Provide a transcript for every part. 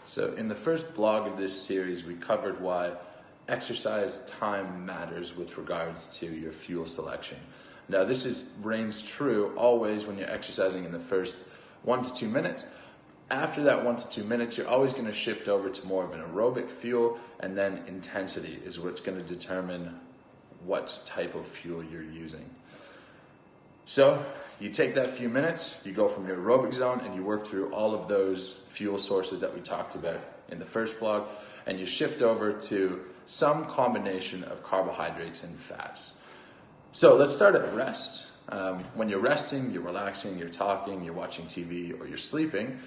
So in the first blog of this series, we covered why exercise time matters with regards to your fuel selection. Now reigns true always when you're exercising in the first 1 to 2 minutes. After that 1 to 2 minutes, you're always going to shift over to more of an aerobic fuel, and then intensity is what's going to determine what type of fuel you're using. So you take that few minutes, you go from your aerobic zone and you work through all of those fuel sources that we talked about in the first blog, and you shift over to some combination of carbohydrates and fats. So let's start at rest. When you're resting, you're relaxing, you're talking, you're watching TV, or you're sleeping,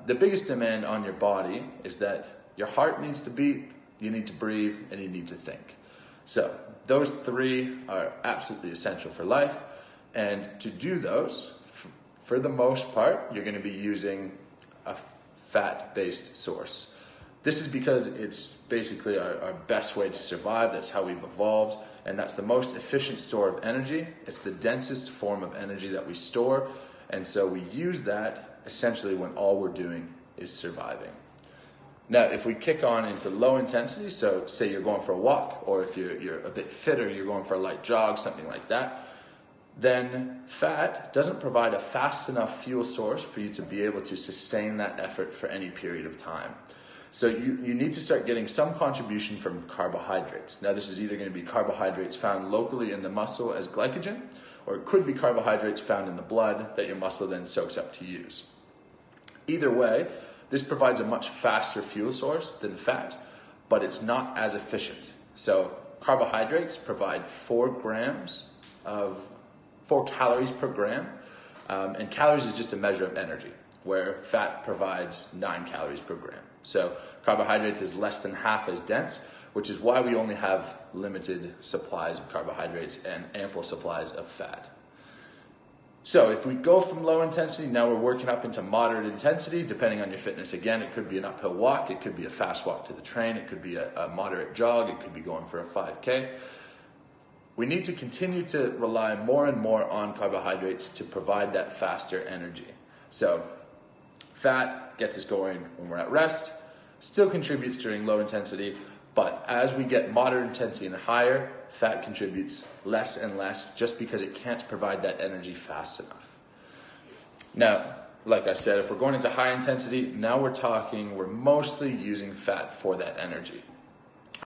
the biggest demand on your body is that your heart needs to beat, you need to breathe, and you need to think. So those three are absolutely essential for life. And to do those, for the most part, you're going to be using a fat-based source. This is because it's basically our best way to survive. That's how we've evolved, and that's the most efficient store of energy. It's the densest form of energy that we store, and so we use that essentially when all we're doing is surviving. Now, if we kick on into low intensity, so say you're going for a walk, or if you're a bit fitter, you're going for a light jog, something like that, then fat doesn't provide a fast enough fuel source for you to be able to sustain that effort for any period of time. So you need to start getting some contribution from carbohydrates. Now, this is either going to be carbohydrates found locally in the muscle as glycogen, or it could be carbohydrates found in the blood that your muscle then soaks up to use. Either way, this provides a much faster fuel source than fat, but it's not as efficient. So carbohydrates provide 4 calories per gram, and calories is just a measure of energy, where fat provides 9 calories per gram. So carbohydrates is less than half as dense, which is why we only have limited supplies of carbohydrates and ample supplies of fat. So if we go from low intensity, now we're working up into moderate intensity, depending on your fitness. Again, it could be an uphill walk, it could be a fast walk to the train, it could be a moderate jog, it could be going for a 5K. We need to continue to rely more and more on carbohydrates to provide that faster energy. So fat gets us going when we're at rest, still contributes during low intensity, but as we get moderate intensity and higher, fat contributes less and less just because it can't provide that energy fast enough. Now, like I said, if we're going into high intensity, now we're mostly using fat for that energy.